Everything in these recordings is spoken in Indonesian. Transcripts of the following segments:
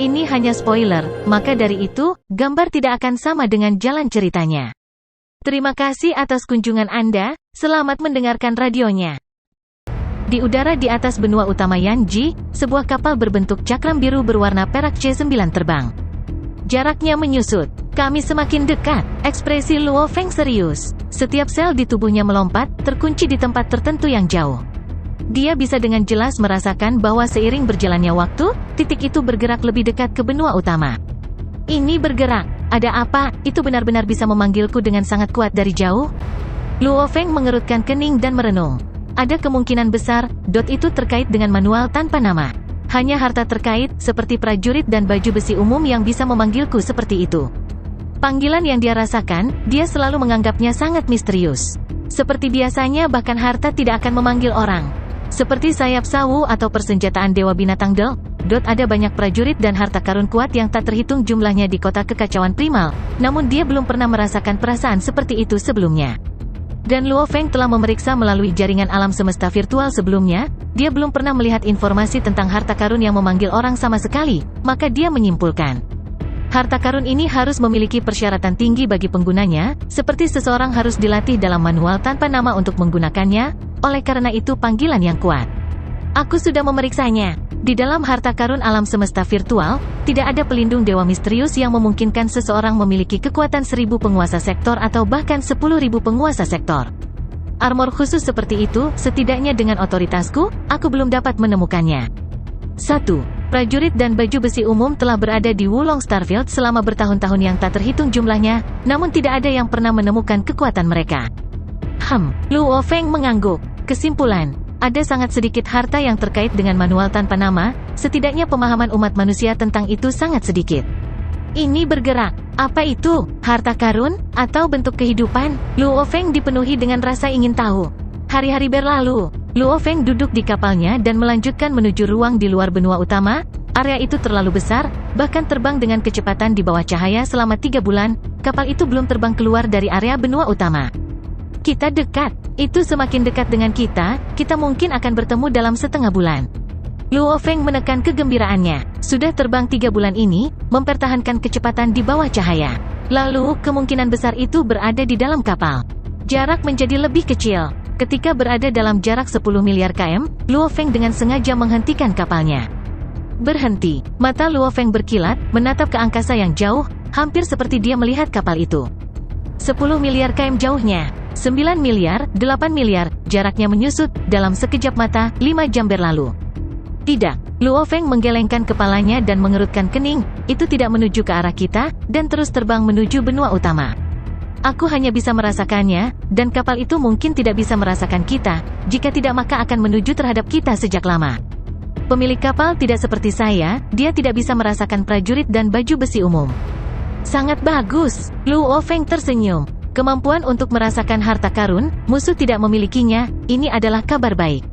Ini hanya spoiler, maka dari itu, gambar tidak akan sama dengan jalan ceritanya. Terima kasih atas kunjungan Anda, selamat mendengarkan radionya. Di udara di atas benua utama Yanji, sebuah kapal berbentuk cakram biru berwarna perak C9 terbang. Jaraknya menyusut. Kami semakin dekat. Ekspresi Luo Feng serius. Setiap sel di tubuhnya melompat, terkunci di tempat tertentu yang jauh. Dia bisa dengan jelas merasakan bahwa seiring berjalannya waktu, titik itu bergerak lebih dekat ke benua utama. Ini bergerak. Ada apa? Itu benar-benar bisa memanggilku dengan sangat kuat dari jauh? Luo Feng mengerutkan kening dan merenung. Ada kemungkinan besar, itu terkait dengan manual tanpa nama. Hanya harta terkait, seperti prajurit dan baju besi umum yang bisa memanggilku seperti itu. Panggilan yang dia rasakan, dia selalu menganggapnya sangat misterius. Seperti biasanya bahkan harta tidak akan memanggil orang. Seperti sayap sawu atau persenjataan Dewa Binatang Del, ada banyak prajurit dan harta karun kuat yang tak terhitung jumlahnya di kota kekacauan primal, namun dia belum pernah merasakan perasaan seperti itu sebelumnya. Dan Luo Feng telah memeriksa melalui jaringan alam semesta virtual sebelumnya, dia belum pernah melihat informasi tentang harta karun yang memanggil orang sama sekali, maka dia menyimpulkan. Harta karun ini harus memiliki persyaratan tinggi bagi penggunanya, seperti seseorang harus dilatih dalam manual tanpa nama untuk menggunakannya, oleh karena itu panggilan yang kuat. Aku sudah memeriksanya. Di dalam harta karun alam semesta virtual, tidak ada pelindung dewa misterius yang memungkinkan seseorang memiliki kekuatan 1000 penguasa sektor atau bahkan 10.000 penguasa sektor. Armor khusus seperti itu, setidaknya dengan otoritasku, aku belum dapat menemukannya. 1. Prajurit dan baju besi umum telah berada di Wulong Starfield selama bertahun-tahun yang tak terhitung jumlahnya, namun tidak ada yang pernah menemukan kekuatan mereka. Luo Feng mengangguk. Kesimpulan. Ada sangat sedikit harta yang terkait dengan manual tanpa nama, setidaknya pemahaman umat manusia tentang itu sangat sedikit. Ini bergerak. Apa itu? Harta karun? Atau bentuk kehidupan? Luo Feng dipenuhi dengan rasa ingin tahu. Hari-hari berlalu. Luo Feng duduk di kapalnya dan melanjutkan menuju ruang di luar benua utama. Area itu terlalu besar, bahkan terbang dengan kecepatan di bawah cahaya selama 3 bulan, kapal itu belum terbang keluar dari area benua utama. Kita dekat. Itu semakin dekat dengan kita mungkin akan bertemu dalam setengah bulan. Luo Feng menekan kegembiraannya. Sudah terbang 3 bulan ini, mempertahankan kecepatan di bawah cahaya. Lalu, kemungkinan besar itu berada di dalam kapal. Jarak menjadi lebih kecil. Ketika berada dalam jarak 10 miliar km, Luo Feng dengan sengaja menghentikan kapalnya. Berhenti. Mata Luo Feng berkilat, menatap ke angkasa yang jauh, hampir seperti dia melihat kapal itu. 10 miliar km jauhnya. 9 miliar, 8 miliar, jaraknya menyusut, dalam sekejap mata, 5 jam berlalu. Tidak, Luo Feng menggelengkan kepalanya dan mengerutkan kening, itu tidak menuju ke arah kita, dan terus terbang menuju benua utama. Aku hanya bisa merasakannya, dan kapal itu mungkin tidak bisa merasakan kita, jika tidak maka akan menuju terhadap kita sejak lama. Pemilik kapal tidak seperti saya, dia tidak bisa merasakan prajurit dan baju besi umum. Sangat bagus, Luo Feng tersenyum. Kemampuan untuk merasakan harta karun, musuh tidak memilikinya, ini adalah kabar baik.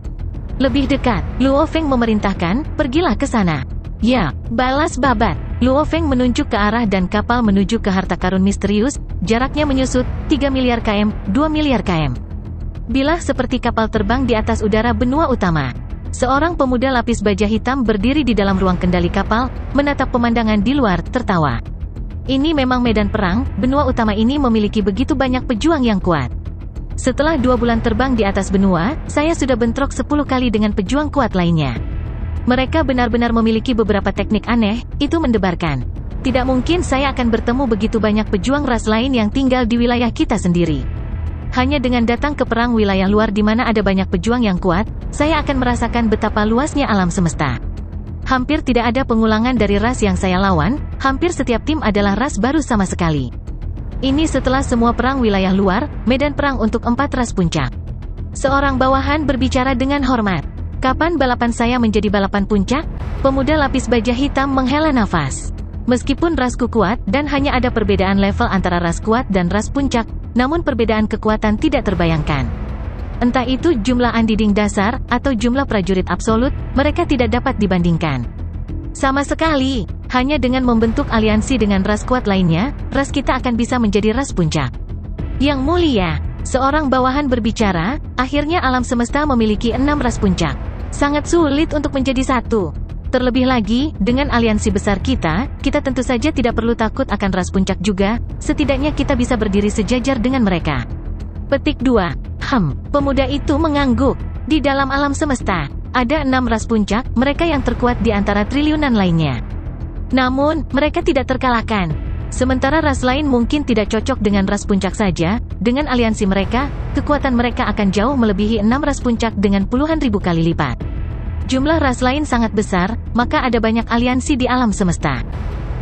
Lebih dekat, Luo Feng memerintahkan, pergilah ke sana. Ya, balas babat. Luo Feng menunjuk ke arah dan kapal menuju ke harta karun misterius, jaraknya menyusut, 3 miliar km, 2 miliar km. Bilah seperti kapal terbang di atas udara benua utama. Seorang pemuda lapis baja hitam berdiri di dalam ruang kendali kapal, menatap pemandangan di luar, tertawa. Ini memang medan perang, benua utama ini memiliki begitu banyak pejuang yang kuat. Setelah 2 bulan terbang di atas benua, saya sudah bentrok 10 kali dengan pejuang kuat lainnya. Mereka benar-benar memiliki beberapa teknik aneh, itu mendebarkan. Tidak mungkin saya akan bertemu begitu banyak pejuang ras lain yang tinggal di wilayah kita sendiri. Hanya dengan datang ke perang wilayah luar di mana ada banyak pejuang yang kuat, saya akan merasakan betapa luasnya alam semesta. Hampir tidak ada pengulangan dari ras yang saya lawan, hampir setiap tim adalah ras baru sama sekali. Ini setelah semua perang wilayah luar, medan perang untuk 4 ras puncak. Seorang bawahan berbicara dengan hormat. Kapan balapan saya menjadi balapan puncak? Pemuda lapis baja hitam menghela nafas. Meskipun rasku kuat, dan hanya ada perbedaan level antara ras kuat dan ras puncak, namun perbedaan kekuatan tidak terbayangkan. Entah itu jumlah andiding dasar, atau jumlah prajurit absolut, mereka tidak dapat dibandingkan. Sama sekali, hanya dengan membentuk aliansi dengan ras kuat lainnya, ras kita akan bisa menjadi ras puncak. Yang mulia, seorang bawahan berbicara, akhirnya alam semesta memiliki 6 ras puncak. Sangat sulit untuk menjadi satu. Terlebih lagi, dengan aliansi besar kita tentu saja tidak perlu takut akan ras puncak juga, setidaknya kita bisa berdiri sejajar dengan mereka. Petik 2. Pemuda itu mengangguk. Di dalam alam semesta, ada 6 ras puncak, mereka yang terkuat di antara triliunan lainnya. Namun, mereka tidak terkalahkan. Sementara ras lain mungkin tidak cocok dengan ras puncak saja, dengan aliansi mereka, kekuatan mereka akan jauh melebihi 6 ras puncak dengan puluhan ribu kali lipat. Jumlah ras lain sangat besar, maka ada banyak aliansi di alam semesta.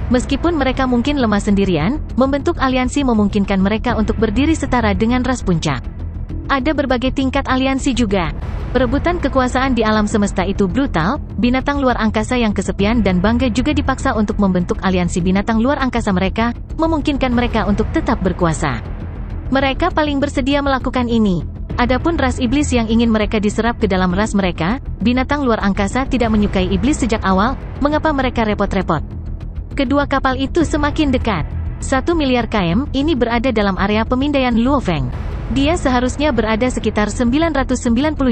Meskipun mereka mungkin lemah sendirian, membentuk aliansi memungkinkan mereka untuk berdiri setara dengan ras puncak. Ada berbagai tingkat aliansi juga. Perebutan kekuasaan di alam semesta itu brutal, binatang luar angkasa yang kesepian dan bangga juga dipaksa untuk membentuk aliansi binatang luar angkasa mereka, memungkinkan mereka untuk tetap berkuasa. Mereka paling bersedia melakukan ini. Adapun ras iblis yang ingin mereka diserap ke dalam ras mereka, binatang luar angkasa tidak menyukai iblis sejak awal, mengapa mereka repot-repot? Kedua kapal itu semakin dekat. 1 miliar km, ini berada dalam area pemindaian Luo Feng. Dia seharusnya berada sekitar 990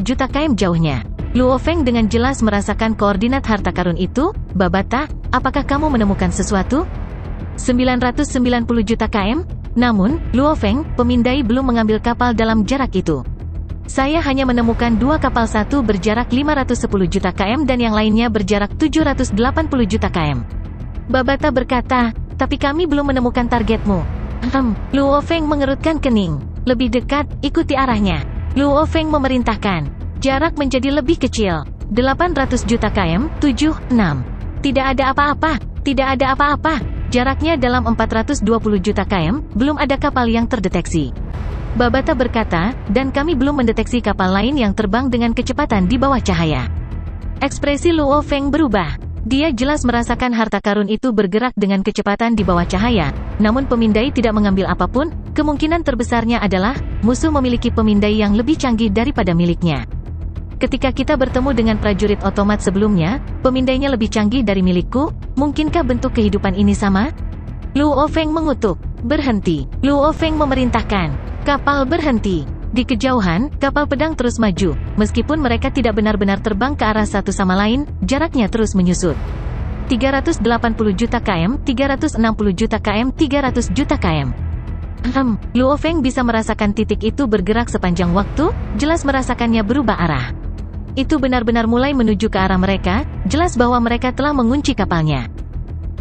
juta km jauhnya. Luo Feng dengan jelas merasakan koordinat harta karun itu. Babata, apakah kamu menemukan sesuatu? 990 juta km? Namun, Luo Feng, pemindai belum mengambil kapal dalam jarak itu. Saya hanya menemukan 2 kapal, satu berjarak 510 juta km dan yang lainnya berjarak 780 juta km. Babata berkata, tapi kami belum menemukan targetmu. Luo Feng mengerutkan kening. Lebih dekat, ikuti arahnya. Luo Feng memerintahkan. Jarak menjadi lebih kecil. 800 juta km, 76. Tidak ada apa-apa, tidak ada apa-apa. Jaraknya dalam 420 juta km, belum ada kapal yang terdeteksi. Babata berkata, dan kami belum mendeteksi kapal lain yang terbang dengan kecepatan di bawah cahaya. Ekspresi Luo Feng berubah. Dia jelas merasakan harta karun itu bergerak dengan kecepatan di bawah cahaya, namun pemindai tidak mengambil apapun, kemungkinan terbesarnya adalah, musuh memiliki pemindai yang lebih canggih daripada miliknya. Ketika kita bertemu dengan prajurit otomat sebelumnya, pemindainya lebih canggih dari milikku, mungkinkah bentuk kehidupan ini sama? Luo Feng mengutuk. Berhenti. Luo Feng memerintahkan. Kapal berhenti. Di kejauhan, kapal pedang terus maju. Meskipun mereka tidak benar-benar terbang ke arah satu sama lain, jaraknya terus menyusut. 380 juta km, 360 juta km, 300 juta km. Luo Feng bisa merasakan titik itu bergerak sepanjang waktu, jelas merasakannya berubah arah. Itu benar-benar mulai menuju ke arah mereka, jelas bahwa mereka telah mengunci kapalnya.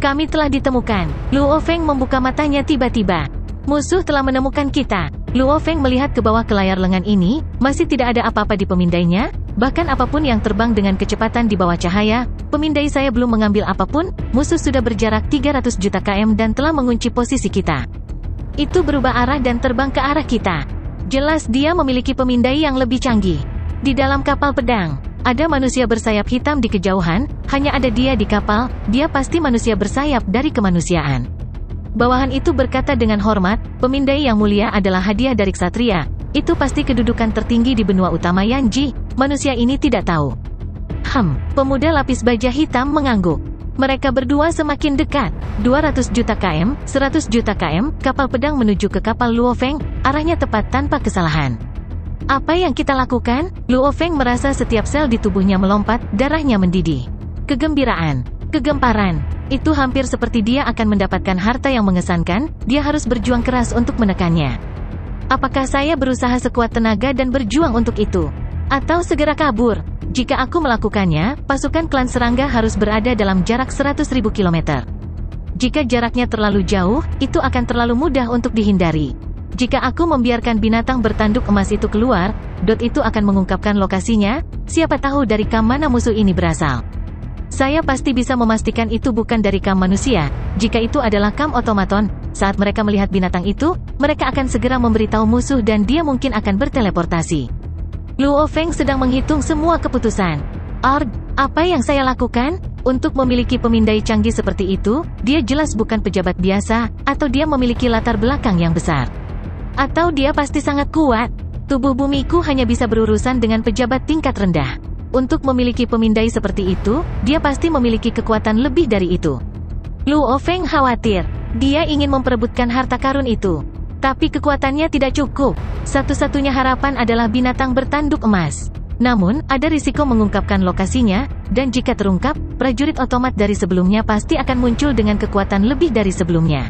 Kami telah ditemukan. Luo Feng membuka matanya tiba-tiba. Musuh telah menemukan kita. Luo Feng melihat ke bawah ke layar lengan ini, masih tidak ada apa-apa di pemindainya, bahkan apapun yang terbang dengan kecepatan di bawah cahaya, pemindai saya belum mengambil apapun, musuh sudah berjarak 300 juta km dan telah mengunci posisi kita. Itu berubah arah dan terbang ke arah kita. Jelas dia memiliki pemindai yang lebih canggih. Di dalam kapal pedang, ada manusia bersayap hitam di kejauhan, hanya ada dia di kapal, dia pasti manusia bersayap dari kemanusiaan. Bawahan itu berkata dengan hormat, pemindai yang mulia adalah hadiah dari ksatria. Itu pasti kedudukan tertinggi di benua utama Yanji. Manusia ini tidak tahu. Pemuda lapis baja hitam mengangguk. Mereka berdua semakin dekat. 200 juta km, 100 juta km, kapal pedang menuju ke kapal Luo Feng, arahnya tepat tanpa kesalahan. Apa yang kita lakukan? Luo Feng merasa setiap sel di tubuhnya melompat, darahnya mendidih. Kegembiraan, kegemparan. Itu hampir seperti dia akan mendapatkan harta yang mengesankan, dia harus berjuang keras untuk menekannya. Apakah saya berusaha sekuat tenaga dan berjuang untuk itu? Atau segera kabur? Jika aku melakukannya, pasukan klan serangga harus berada dalam jarak 100.000 km. Jika jaraknya terlalu jauh, itu akan terlalu mudah untuk dihindari. Jika aku membiarkan binatang bertanduk emas itu keluar, itu akan mengungkapkan lokasinya, siapa tahu dari kam mana musuh ini berasal. Saya pasti bisa memastikan itu bukan dari kam manusia. Jika itu adalah kam otomaton, saat mereka melihat binatang itu, mereka akan segera memberitahu musuh dan dia mungkin akan berteleportasi. Luo Feng sedang menghitung semua keputusan. Apa yang saya lakukan? Untuk memiliki pemindai canggih seperti itu, dia jelas bukan pejabat biasa, atau dia memiliki latar belakang yang besar. Atau dia pasti sangat kuat. Tubuh bumiku hanya bisa berurusan dengan pejabat tingkat rendah. Untuk memiliki pemindai seperti itu, dia pasti memiliki kekuatan lebih dari itu. Luo Feng khawatir. Dia ingin memperebutkan harta karun itu. Tapi kekuatannya tidak cukup. Satu-satunya harapan adalah binatang bertanduk emas. Namun, ada risiko mengungkapkan lokasinya, dan jika terungkap, prajurit otomat dari sebelumnya pasti akan muncul dengan kekuatan lebih dari sebelumnya.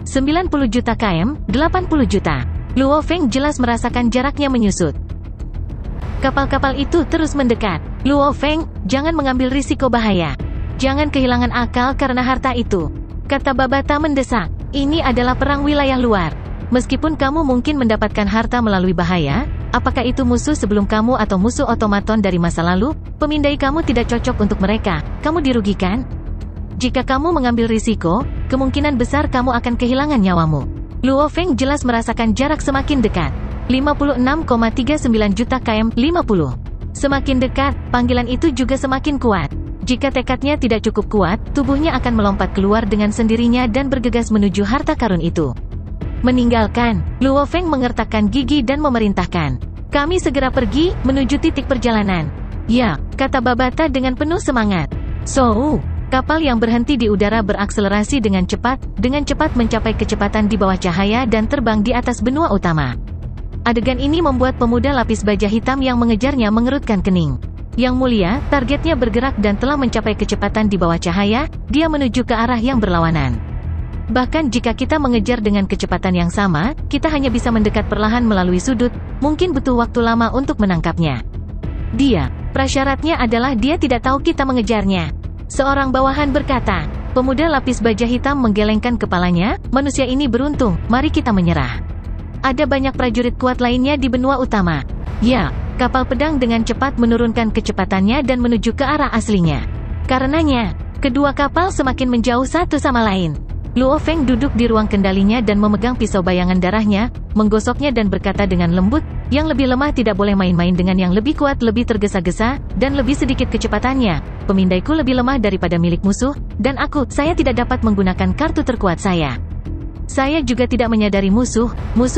90 juta km, 80 juta. Luo Feng jelas merasakan jaraknya menyusut. Kapal-kapal itu terus mendekat. Luo Feng, jangan mengambil risiko bahaya. Jangan kehilangan akal karena harta itu, kata Babata mendesak. Ini adalah perang wilayah luar. Meskipun kamu mungkin mendapatkan harta melalui bahaya, apakah itu musuh sebelum kamu atau musuh otomaton dari masa lalu, pemindai kamu tidak cocok untuk mereka, kamu dirugikan. Jika kamu mengambil risiko, kemungkinan besar kamu akan kehilangan nyawamu. Luo Feng jelas merasakan jarak semakin dekat. 56,39 juta km, 50. Semakin dekat, panggilan itu juga semakin kuat. Jika tekadnya tidak cukup kuat, tubuhnya akan melompat keluar dengan sendirinya dan bergegas menuju harta karun itu. Meninggalkan, Luo Feng mengertakkan gigi dan memerintahkan. Kami segera pergi, menuju titik perjalanan. Ya, kata Babata dengan penuh semangat. Kapal yang berhenti di udara berakselerasi dengan cepat mencapai kecepatan di bawah cahaya dan terbang di atas benua utama. Adegan ini membuat pemuda lapis baja hitam yang mengejarnya mengerutkan kening. Yang mulia, targetnya bergerak dan telah mencapai kecepatan di bawah cahaya, dia menuju ke arah yang berlawanan. Bahkan jika kita mengejar dengan kecepatan yang sama, kita hanya bisa mendekat perlahan melalui sudut, mungkin butuh waktu lama untuk menangkapnya. Prasyaratnya adalah dia tidak tahu kita mengejarnya. Seorang bawahan berkata. Pemuda lapis baja hitam menggelengkan kepalanya, manusia ini beruntung, mari kita menyerah. Ada banyak prajurit kuat lainnya di benua utama. Ya, kapal pedang dengan cepat menurunkan kecepatannya dan menuju ke arah aslinya. Karenanya, kedua kapal semakin menjauh satu sama lain. Luo Feng duduk di ruang kendalinya dan memegang pisau bayangan darahnya, menggosoknya dan berkata dengan lembut, yang lebih lemah tidak boleh main-main dengan yang lebih kuat, lebih tergesa-gesa, dan lebih sedikit kecepatannya. Pemindaiku lebih lemah daripada milik musuh, dan saya tidak dapat menggunakan kartu terkuat saya. Saya juga tidak menyadari musuh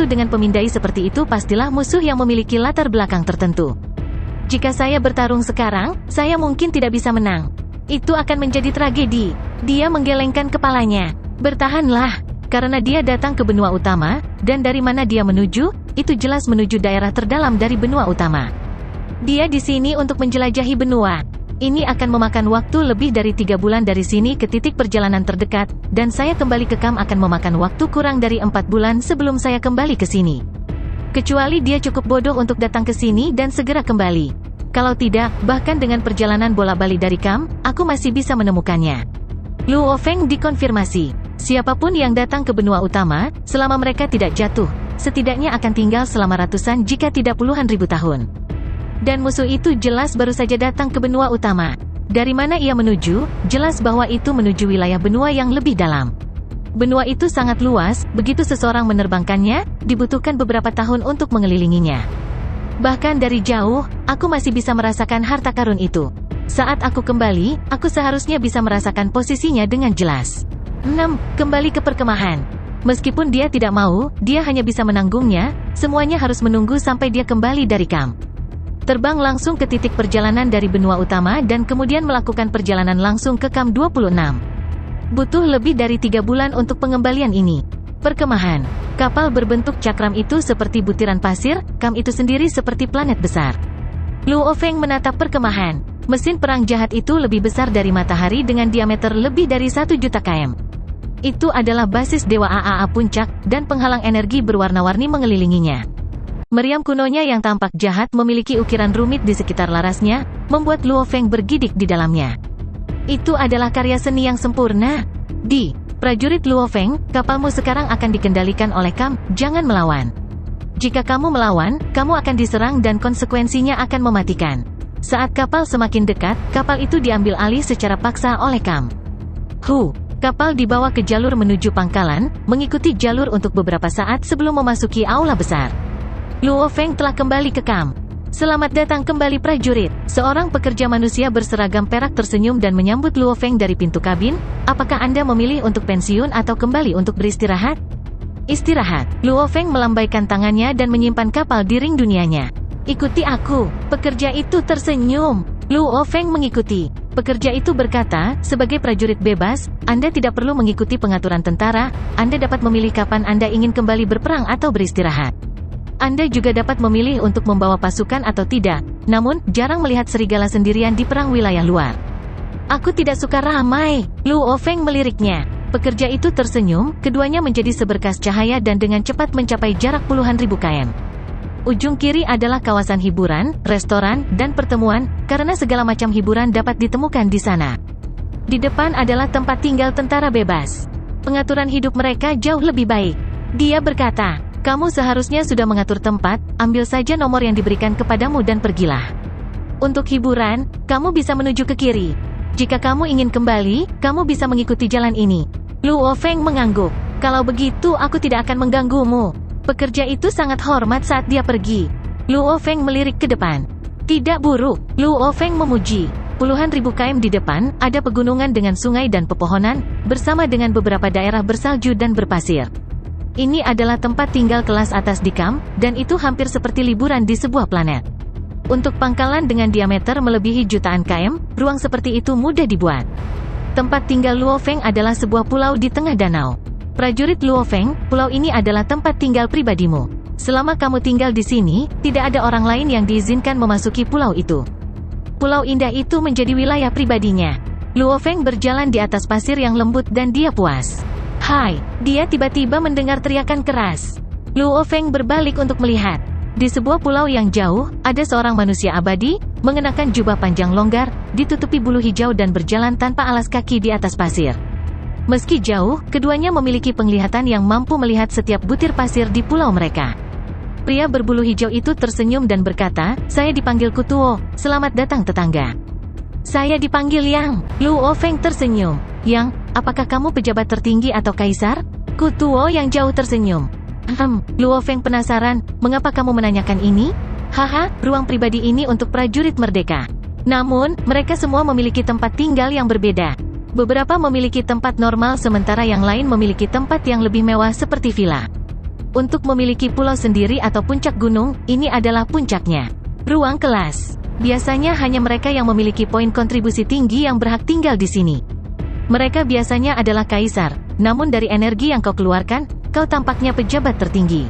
dengan pemindai seperti itu pastilah musuh yang memiliki latar belakang tertentu. Jika saya bertarung sekarang, saya mungkin tidak bisa menang. Itu akan menjadi tragedi. Dia menggelengkan kepalanya. Bertahanlah, karena dia datang ke benua utama, dan dari mana dia menuju, itu jelas menuju daerah terdalam dari benua utama. Dia di sini untuk menjelajahi benua. Ini akan memakan waktu lebih dari 3 bulan dari sini ke titik perjalanan terdekat, dan saya kembali ke Kam akan memakan waktu kurang dari 4 bulan sebelum saya kembali ke sini. Kecuali dia cukup bodoh untuk datang ke sini dan segera kembali. Kalau tidak, bahkan dengan perjalanan bola-balik dari Kam, aku masih bisa menemukannya. Luo Feng dikonfirmasi. Siapapun yang datang ke benua utama, selama mereka tidak jatuh, setidaknya akan tinggal selama ratusan jika tidak puluhan ribu tahun. Dan musuh itu jelas baru saja datang ke benua utama. Dari mana ia menuju, jelas bahwa itu menuju wilayah benua yang lebih dalam. Benua itu sangat luas, begitu seseorang menerbangkannya, dibutuhkan beberapa tahun untuk mengelilinginya. Bahkan dari jauh, aku masih bisa merasakan harta karun itu. Saat aku kembali, aku seharusnya bisa merasakan posisinya dengan jelas. 6. Kembali ke perkemahan. Meskipun dia tidak mau, dia hanya bisa menanggungnya, semuanya harus menunggu sampai dia kembali dari Kam. Terbang langsung ke titik perjalanan dari benua utama dan kemudian melakukan perjalanan langsung ke Kam 26. Butuh lebih dari 3 bulan untuk pengembalian ini. Perkemahan. Kapal berbentuk cakram itu seperti butiran pasir, Kam itu sendiri seperti planet besar. Luo Feng menatap perkemahan. Mesin perang jahat itu lebih besar dari matahari dengan diameter lebih dari 1 juta km. Itu adalah basis Dewa Aaa Puncak, dan penghalang energi berwarna-warni mengelilinginya. Meriam kunonya yang tampak jahat memiliki ukiran rumit di sekitar larasnya, membuat Luo Feng bergidik di dalamnya. Itu adalah karya seni yang sempurna. Prajurit Luo Feng, kapalmu sekarang akan dikendalikan oleh Kam, jangan melawan. Jika kamu melawan, kamu akan diserang dan konsekuensinya akan mematikan. Saat kapal semakin dekat, kapal itu diambil alih secara paksa oleh Kam. Kapal dibawa ke jalur menuju pangkalan, mengikuti jalur untuk beberapa saat sebelum memasuki aula besar. Luo Feng telah kembali ke Kam. Selamat datang kembali prajurit. Seorang pekerja manusia berseragam perak tersenyum dan menyambut Luo Feng dari pintu kabin. Apakah Anda memilih untuk pensiun atau kembali untuk beristirahat? Istirahat. Luo Feng melambaikan tangannya dan menyimpan kapal di ring dunianya. Ikuti aku. Pekerja itu tersenyum. Luo Feng mengikuti. Pekerja itu berkata, sebagai prajurit bebas, Anda tidak perlu mengikuti pengaturan tentara, Anda dapat memilih kapan Anda ingin kembali berperang atau beristirahat. Anda juga dapat memilih untuk membawa pasukan atau tidak, namun, jarang melihat serigala sendirian di perang wilayah luar. Aku tidak suka ramai, Luo Feng meliriknya. Pekerja itu tersenyum, keduanya menjadi seberkas cahaya dan dengan cepat mencapai jarak puluhan ribu km. Ujung kiri adalah kawasan hiburan, restoran, dan pertemuan, karena segala macam hiburan dapat ditemukan di sana. Di depan adalah tempat tinggal tentara bebas. Pengaturan hidup mereka jauh lebih baik. Dia berkata, kamu seharusnya sudah mengatur tempat, ambil saja nomor yang diberikan kepadamu dan pergilah. Untuk hiburan, kamu bisa menuju ke kiri. Jika kamu ingin kembali, kamu bisa mengikuti jalan ini. Luo Feng mengangguk. Kalau begitu aku tidak akan mengganggumu. Pekerja itu sangat hormat saat dia pergi. Luo Feng melirik ke depan. Tidak buruk, Luo Feng memuji. Puluhan ribu km di depan, ada pegunungan dengan sungai dan pepohonan, bersama dengan beberapa daerah bersalju dan berpasir. Ini adalah tempat tinggal kelas atas di kamp, dan itu hampir seperti liburan di sebuah planet. Untuk pangkalan dengan diameter melebihi jutaan km, ruang seperti itu mudah dibuat. Tempat tinggal Luo Feng adalah sebuah pulau di tengah danau. Prajurit Luo Feng, pulau ini adalah tempat tinggal pribadimu. Selama kamu tinggal di sini, tidak ada orang lain yang diizinkan memasuki pulau itu. Pulau indah itu menjadi wilayah pribadinya. Luo Feng berjalan di atas pasir yang lembut dan dia puas. Hai, dia tiba-tiba mendengar teriakan keras. Luo Feng berbalik untuk melihat. Di sebuah pulau yang jauh, ada seorang manusia abadi, mengenakan jubah panjang longgar, ditutupi bulu hijau dan berjalan tanpa alas kaki di atas pasir. Meski jauh, keduanya memiliki penglihatan yang mampu melihat setiap butir pasir di pulau mereka. Pria berbulu hijau itu tersenyum dan berkata, saya dipanggil Kutuo, selamat datang tetangga. Saya dipanggil Yang. Luo Feng tersenyum. Yang, apakah kamu pejabat tertinggi atau kaisar? Kutuo yang jauh tersenyum. Luo Feng penasaran, mengapa kamu menanyakan ini? Haha, ruang pribadi ini untuk prajurit merdeka. Namun, mereka semua memiliki tempat tinggal yang berbeda. Beberapa memiliki tempat normal sementara yang lain memiliki tempat yang lebih mewah seperti villa. Untuk memiliki pulau sendiri atau puncak gunung, ini adalah puncaknya. Ruang kelas. Biasanya hanya mereka yang memiliki poin kontribusi tinggi yang berhak tinggal di sini. Mereka biasanya adalah kaisar, namun dari energi yang kau keluarkan, kau tampaknya pejabat tertinggi.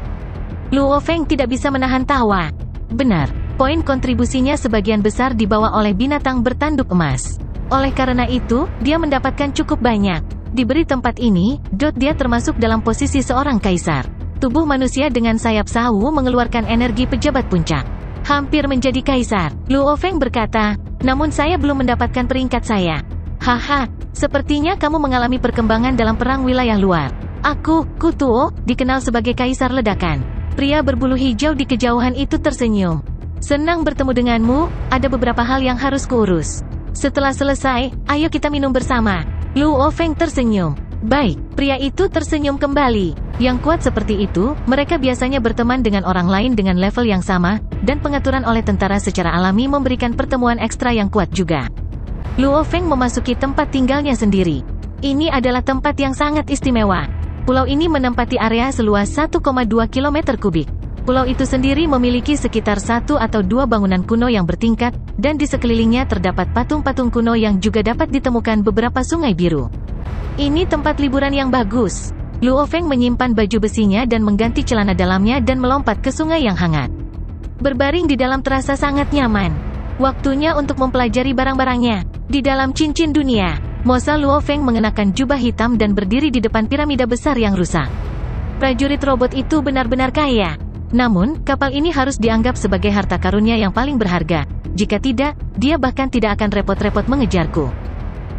Luo Feng tidak bisa menahan tawa. Benar, poin kontribusinya sebagian besar dibawa oleh binatang bertanduk emas. Oleh karena itu, dia mendapatkan cukup banyak. Diberi tempat ini, dia termasuk dalam posisi seorang kaisar. Tubuh manusia dengan sayap sawu mengeluarkan energi pejabat puncak. Hampir menjadi kaisar, Luo Feng berkata, namun saya belum mendapatkan peringkat saya. Haha, sepertinya kamu mengalami perkembangan dalam perang wilayah luar. Aku, Kutuo, dikenal sebagai kaisar ledakan. Pria berbulu hijau di kejauhan itu tersenyum. Senang bertemu denganmu, ada beberapa hal yang harus kuurus. Setelah selesai, ayo kita minum bersama. Luo Feng tersenyum. Baik, pria itu tersenyum kembali. Yang kuat seperti itu, mereka biasanya berteman dengan orang lain dengan level yang sama, dan pengaturan oleh tentara secara alami memberikan pertemuan ekstra yang kuat juga. Luo Feng memasuki tempat tinggalnya sendiri. Ini adalah tempat yang sangat istimewa. Pulau ini menempati area seluas 1,2 km kubik. Pulau itu sendiri memiliki sekitar 1 atau 2 bangunan kuno yang bertingkat, dan di sekelilingnya terdapat patung-patung kuno yang juga dapat ditemukan beberapa sungai biru. Ini tempat liburan yang bagus. Luo Feng menyimpan baju besinya dan mengganti celana dalamnya dan melompat ke sungai yang hangat. Berbaring di dalam terasa sangat nyaman. Waktunya untuk mempelajari barang-barangnya. Di dalam cincin dunia, Mosa Luo Feng mengenakan jubah hitam dan berdiri di depan piramida besar yang rusak. Prajurit robot itu benar-benar kaya. Namun, kapal ini harus dianggap sebagai harta karunia yang paling berharga. Jika tidak, dia bahkan tidak akan repot-repot mengejarku.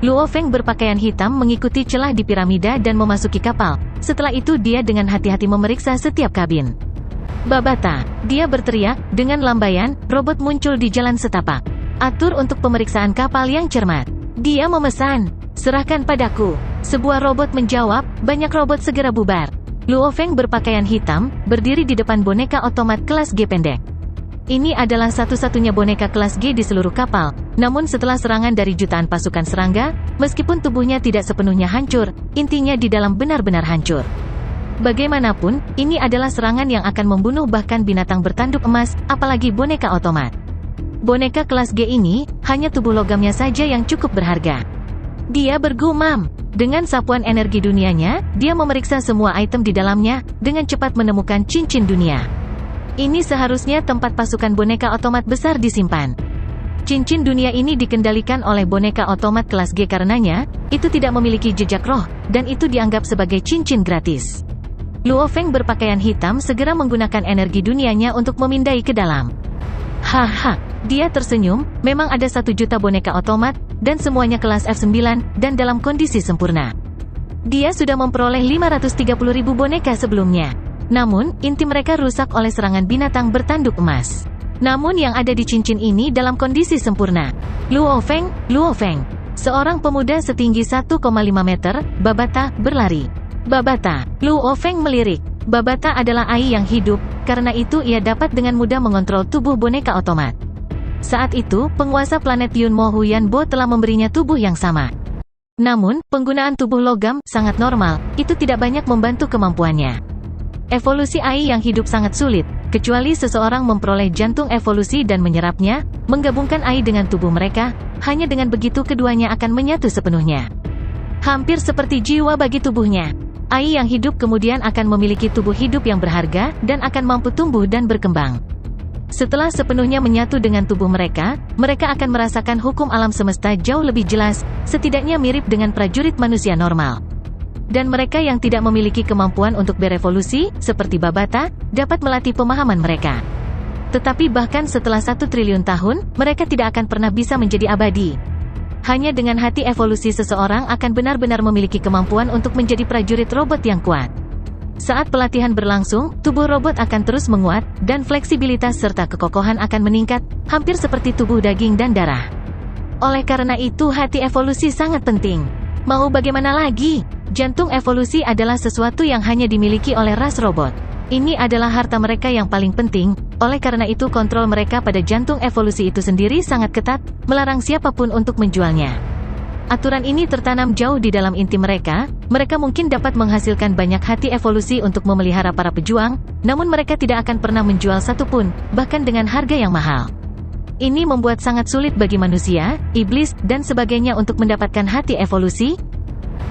Luo Feng berpakaian hitam mengikuti celah di piramida dan memasuki kapal. Setelah itu dia dengan hati-hati memeriksa setiap kabin. Babata, dia berteriak, dengan lambaian, robot muncul di jalan setapak. Atur untuk pemeriksaan kapal yang cermat. Dia memesan, serahkan padaku. Sebuah robot menjawab, banyak robot segera bubar. Luo Feng berpakaian hitam, berdiri di depan boneka otomat kelas G pendek. Ini adalah satu-satunya boneka kelas G di seluruh kapal, namun setelah serangan dari jutaan pasukan serangga, meskipun tubuhnya tidak sepenuhnya hancur, intinya di dalam benar-benar hancur. Bagaimanapun, ini adalah serangan yang akan membunuh bahkan binatang bertanduk emas, apalagi boneka otomat. Boneka kelas G ini, hanya tubuh logamnya saja yang cukup berharga. Dia bergumam. Dengan sapuan energi dunianya, dia memeriksa semua item di dalamnya, dengan cepat menemukan cincin dunia. Ini seharusnya tempat pasukan boneka otomat besar disimpan. Cincin dunia ini dikendalikan oleh boneka otomat kelas G karenanya, itu tidak memiliki jejak roh, dan itu dianggap sebagai cincin gratis. Luo Feng berpakaian hitam segera menggunakan energi dunianya untuk memindai ke dalam. Haha, dia tersenyum, memang ada 1 juta boneka otomat, dan semuanya kelas F9, dan dalam kondisi sempurna. Dia sudah memperoleh 530.000 boneka sebelumnya. Namun, inti mereka rusak oleh serangan binatang bertanduk emas. Namun yang ada di cincin ini dalam kondisi sempurna. Luo Feng, seorang pemuda setinggi 1,5 meter, Babata, berlari. Babata, Luo Feng melirik. Babata adalah AI yang hidup, karena itu ia dapat dengan mudah mengontrol tubuh boneka otomat. Saat itu, penguasa planet Yunmo Huyanbo telah memberinya tubuh yang sama. Namun, penggunaan tubuh logam sangat normal, itu tidak banyak membantu kemampuannya. Evolusi AI yang hidup sangat sulit, kecuali seseorang memperoleh jantung evolusi dan menyerapnya, menggabungkan AI dengan tubuh mereka, hanya dengan begitu keduanya akan menyatu sepenuhnya. Hampir seperti jiwa bagi tubuhnya. AI yang hidup kemudian akan memiliki tubuh hidup yang berharga, dan akan mampu tumbuh dan berkembang. Setelah sepenuhnya menyatu dengan tubuh mereka, mereka akan merasakan hukum alam semesta jauh lebih jelas, setidaknya mirip dengan prajurit manusia normal. Dan mereka yang tidak memiliki kemampuan untuk berevolusi, seperti Babata, dapat melatih pemahaman mereka. Tetapi bahkan setelah 1 triliun tahun, mereka tidak akan pernah bisa menjadi abadi. Hanya dengan hati evolusi seseorang akan benar-benar memiliki kemampuan untuk menjadi prajurit robot yang kuat. Saat pelatihan berlangsung, tubuh robot akan terus menguat, dan fleksibilitas serta kekokohan akan meningkat, hampir seperti tubuh daging dan darah. Oleh karena itu hati evolusi sangat penting. Mau bagaimana lagi? Jantung evolusi adalah sesuatu yang hanya dimiliki oleh ras robot. Ini adalah harta mereka yang paling penting, oleh karena itu kontrol mereka pada jantung evolusi itu sendiri sangat ketat, melarang siapapun untuk menjualnya. Aturan ini tertanam jauh di dalam inti mereka, mereka mungkin dapat menghasilkan banyak hati evolusi untuk memelihara para pejuang, namun mereka tidak akan pernah menjual satu pun, bahkan dengan harga yang mahal. Ini membuat sangat sulit bagi manusia, iblis, dan sebagainya untuk mendapatkan hati evolusi.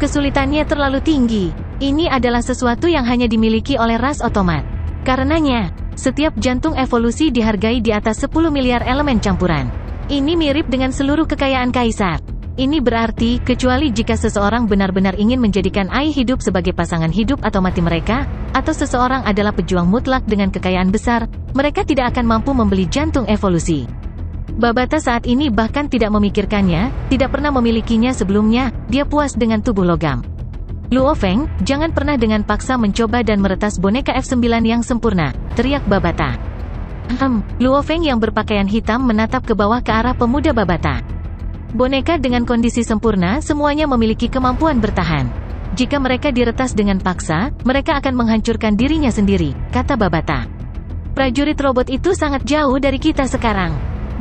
Kesulitannya terlalu tinggi. Ini adalah sesuatu yang hanya dimiliki oleh ras otomat. Karenanya, setiap jantung evolusi dihargai di atas 10 miliar elemen campuran. Ini mirip dengan seluruh kekayaan kaisar. Ini berarti, kecuali jika seseorang benar-benar ingin menjadikan AI hidup sebagai pasangan hidup atau mati mereka, atau seseorang adalah pejuang mutlak dengan kekayaan besar, mereka tidak akan mampu membeli jantung evolusi. Babata saat ini bahkan tidak memikirkannya, tidak pernah memilikinya sebelumnya, dia puas dengan tubuh logam. Luo Feng, jangan pernah dengan paksa mencoba dan meretas boneka F9 yang sempurna, teriak Babata. Luo Feng yang berpakaian hitam menatap ke bawah ke arah pemuda Babata. Boneka dengan kondisi sempurna semuanya memiliki kemampuan bertahan. Jika mereka diretas dengan paksa, mereka akan menghancurkan dirinya sendiri, kata Babata. Prajurit robot itu sangat jauh dari kita sekarang.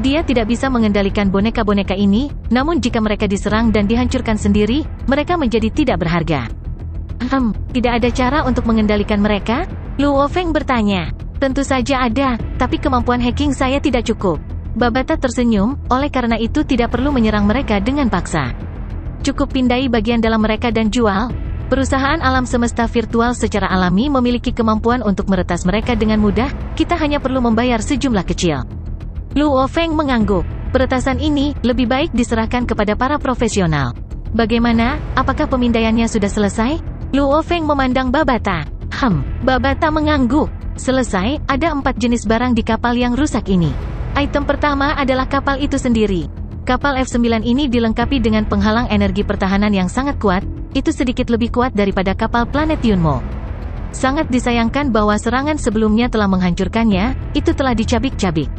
Dia tidak bisa mengendalikan boneka-boneka ini, namun jika mereka diserang dan dihancurkan sendiri, mereka menjadi tidak berharga. Tidak ada cara untuk mengendalikan mereka? Luo Feng bertanya. Tentu saja ada, tapi kemampuan hacking saya tidak cukup. Babata tersenyum, oleh karena itu tidak perlu menyerang mereka dengan paksa. Cukup pindai bagian dalam mereka dan jual. Perusahaan alam semesta virtual secara alami memiliki kemampuan untuk meretas mereka dengan mudah, kita hanya perlu membayar sejumlah kecil. Luo Feng mengangguk. Peretasan ini lebih baik diserahkan kepada para profesional. Bagaimana? Apakah pemindaiannya sudah selesai? Luo Feng memandang Babata. Babata mengangguk. Selesai, ada 4 jenis barang di kapal yang rusak ini. Item pertama adalah kapal itu sendiri. Kapal F9 ini dilengkapi dengan penghalang energi pertahanan yang sangat kuat, itu sedikit lebih kuat daripada kapal planet Yunmo. Sangat disayangkan bahwa serangan sebelumnya telah menghancurkannya, itu telah dicabik-cabik.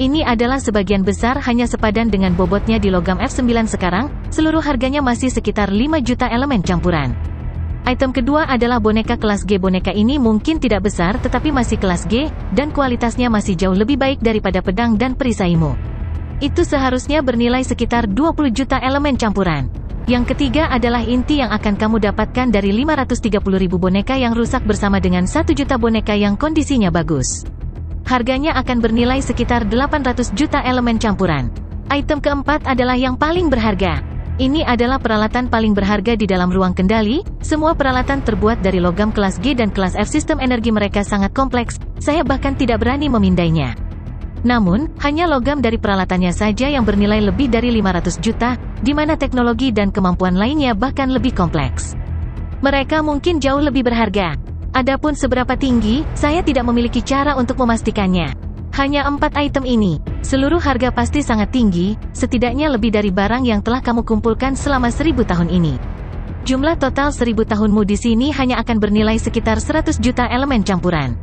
Ini adalah sebagian besar hanya sepadan dengan bobotnya di logam F9 sekarang, seluruh harganya masih sekitar 5 juta elemen campuran. Item kedua adalah boneka kelas G. Boneka ini mungkin tidak besar tetapi masih kelas G, dan kualitasnya masih jauh lebih baik daripada pedang dan perisaimu. Itu seharusnya bernilai sekitar 20 juta elemen campuran. Yang ketiga adalah inti yang akan kamu dapatkan dari 530.000 boneka yang rusak bersama dengan 1 juta boneka yang kondisinya bagus. Harganya akan bernilai sekitar 800 juta elemen campuran. Item keempat adalah yang paling berharga. Ini adalah peralatan paling berharga di dalam ruang kendali. Semua peralatan terbuat dari logam kelas G dan kelas F. Sistem energi mereka sangat kompleks, saya bahkan tidak berani memindainya. Namun, hanya logam dari peralatannya saja yang bernilai lebih dari 500 juta, di mana teknologi dan kemampuan lainnya bahkan lebih kompleks. Mereka mungkin jauh lebih berharga. Adapun seberapa tinggi, saya tidak memiliki cara untuk memastikannya. Hanya 4 item ini, seluruh harga pasti sangat tinggi, setidaknya lebih dari barang yang telah kamu kumpulkan selama 1000 tahun ini. Jumlah total 1000 tahunmu di sini hanya akan bernilai sekitar 100 juta elemen campuran.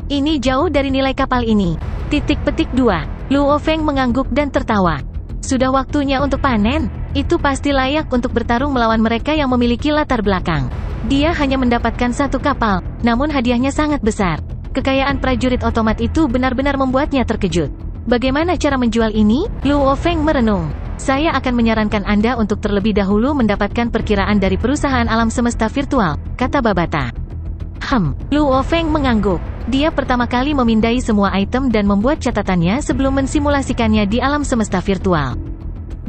Ini jauh dari nilai kapal ini. Petik 2. Luo Feng mengangguk dan tertawa. Sudah waktunya untuk panen. Itu pasti layak untuk bertarung melawan mereka yang memiliki latar belakang. Dia hanya mendapatkan 1 kapal, namun hadiahnya sangat besar. Kekayaan prajurit otomat itu benar-benar membuatnya terkejut. Bagaimana cara menjual ini? Luo Feng merenung. Saya akan menyarankan Anda untuk terlebih dahulu mendapatkan perkiraan dari perusahaan alam semesta virtual, kata Babata. Luo Feng mengangguk. Dia pertama kali memindai semua item dan membuat catatannya sebelum mensimulasikannya di alam semesta virtual.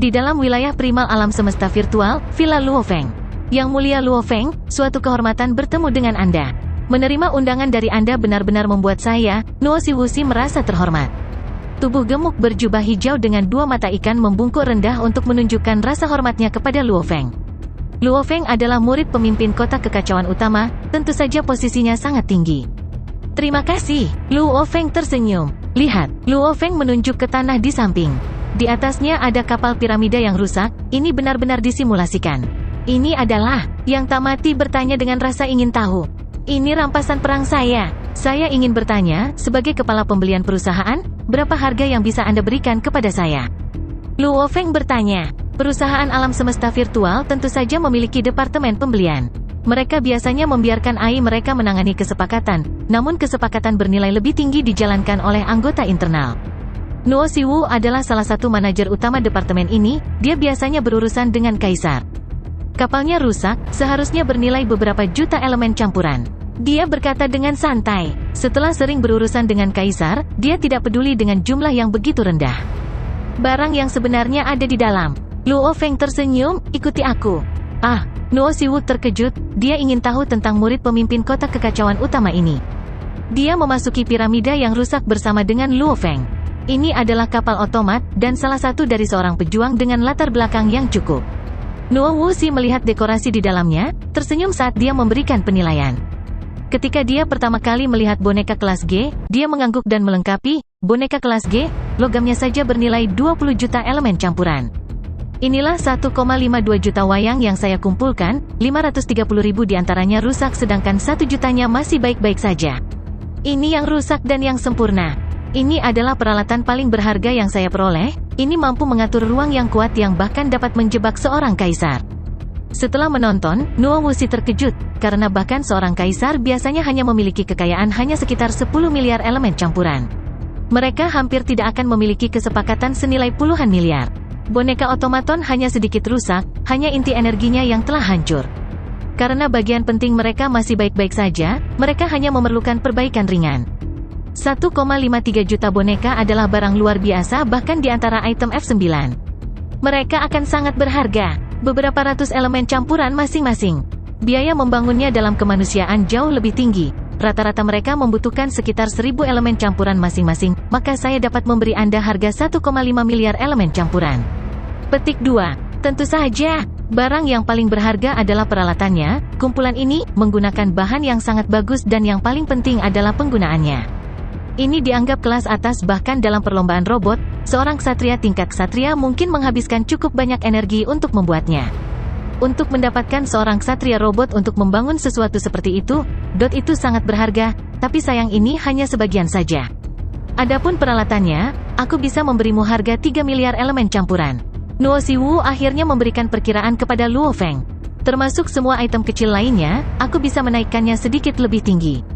Di dalam wilayah primal alam semesta virtual, Villa Luo Feng. Yang mulia Luo Feng, suatu kehormatan bertemu dengan Anda. Menerima undangan dari Anda benar-benar membuat saya, Nuo Siwusi, merasa terhormat. Tubuh gemuk berjubah hijau dengan 2 mata ikan membungkuk rendah untuk menunjukkan rasa hormatnya kepada Luo Feng. Luo Feng adalah murid pemimpin kota kekacauan utama, tentu saja posisinya sangat tinggi. Terima kasih, Luo Feng tersenyum. Lihat, Luo Feng menunjuk ke tanah di samping. Di atasnya ada kapal piramida yang rusak, ini benar-benar disimulasikan. Ini adalah, yang tak mati bertanya dengan rasa ingin tahu. Ini rampasan perang saya. Saya ingin bertanya, sebagai kepala pembelian perusahaan, berapa harga yang bisa Anda berikan kepada saya? Luo Feng bertanya. Perusahaan alam semesta virtual tentu saja memiliki departemen pembelian. Mereka biasanya membiarkan AI mereka menangani kesepakatan, namun kesepakatan bernilai lebih tinggi dijalankan oleh anggota internal. Nuo Siwu adalah salah satu manajer utama departemen ini, dia biasanya berurusan dengan kaisar. Kapalnya rusak, seharusnya bernilai beberapa juta elemen campuran. Dia berkata dengan santai. Setelah sering berurusan dengan kaisar, dia tidak peduli dengan jumlah yang begitu rendah. Barang yang sebenarnya ada di dalam. Luo Feng tersenyum, ikuti aku. Nuo Siwu terkejut, dia ingin tahu tentang murid pemimpin kota kekacauan utama ini. Dia memasuki piramida yang rusak bersama dengan Luo Feng. Ini adalah kapal otomat, dan salah satu dari seorang pejuang dengan latar belakang yang cukup. Nuo Wuxi melihat dekorasi di dalamnya, tersenyum saat dia memberikan penilaian. Ketika dia pertama kali melihat boneka kelas G, dia mengangguk dan melengkapi, boneka kelas G, logamnya saja bernilai 20 juta elemen campuran. Inilah 1,52 juta wayang yang saya kumpulkan, 530.000 diantaranya rusak sedangkan 1 jutanya masih baik-baik saja. Ini yang rusak dan yang sempurna. Ini adalah peralatan paling berharga yang saya peroleh, ini mampu mengatur ruang yang kuat yang bahkan dapat menjebak seorang kaisar. Setelah menonton, Nuo Wuxi terkejut, karena bahkan seorang kaisar biasanya hanya memiliki kekayaan hanya sekitar 10 miliar elemen campuran. Mereka hampir tidak akan memiliki kesepakatan senilai puluhan miliar. Boneka otomaton hanya sedikit rusak, hanya inti energinya yang telah hancur. Karena bagian penting mereka masih baik-baik saja, mereka hanya memerlukan perbaikan ringan. 1,53 juta boneka adalah barang luar biasa bahkan di antara item F9. Mereka akan sangat berharga, beberapa ratus elemen campuran masing-masing. Biaya membangunnya dalam kemanusiaan jauh lebih tinggi. Rata-rata mereka membutuhkan sekitar 1000 elemen campuran masing-masing, maka saya dapat memberi Anda harga 1,5 miliar elemen campuran. Petik 2. Tentu saja, barang yang paling berharga adalah peralatannya. Kumpulan ini menggunakan bahan yang sangat bagus dan yang paling penting adalah penggunaannya. Ini dianggap kelas atas bahkan dalam perlombaan robot, seorang ksatria tingkat ksatria mungkin menghabiskan cukup banyak energi untuk membuatnya. Untuk mendapatkan seorang ksatria robot untuk membangun sesuatu seperti itu sangat berharga, tapi sayang ini hanya sebagian saja. Adapun peralatannya, aku bisa memberimu harga 3 miliar elemen campuran. Nuo Siwu akhirnya memberikan perkiraan kepada Luo Feng. Termasuk semua item kecil lainnya, aku bisa menaikkannya sedikit lebih tinggi.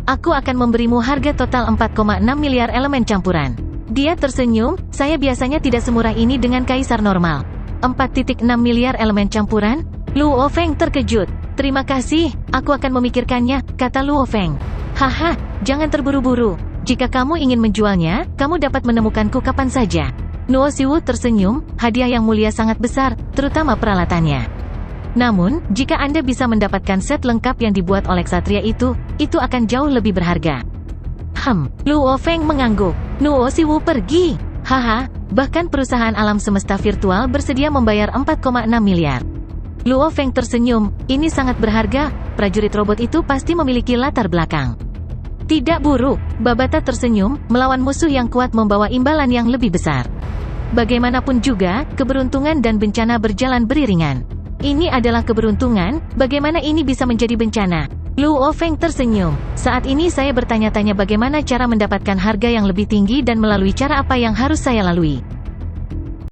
Aku akan memberimu harga total 4,6 miliar elemen campuran. Dia tersenyum, saya biasanya tidak semurah ini dengan kaisar normal. 4,6 miliar elemen campuran? Luo Feng terkejut. Terima kasih, aku akan memikirkannya, kata Luo Feng. Haha, jangan terburu-buru. Jika kamu ingin menjualnya, kamu dapat menemukanku kapan saja. Nuo Siwu tersenyum, hadiah yang mulia sangat besar, terutama peralatannya. Namun, jika Anda bisa mendapatkan set lengkap yang dibuat oleh ksatria itu akan jauh lebih berharga. Luo Feng mengangguk. Nuo Siwu pergi. Haha, bahkan perusahaan alam semesta virtual bersedia membayar 4,6 miliar. Luo Feng tersenyum, ini sangat berharga, prajurit robot itu pasti memiliki latar belakang. Tidak buruk, Babata tersenyum, melawan musuh yang kuat membawa imbalan yang lebih besar. Bagaimanapun juga, keberuntungan dan bencana berjalan beriringan. Ini adalah keberuntungan, bagaimana ini bisa menjadi bencana? Luo Feng tersenyum. Saat ini saya bertanya-tanya bagaimana cara mendapatkan harga yang lebih tinggi dan melalui cara apa yang harus saya lalui.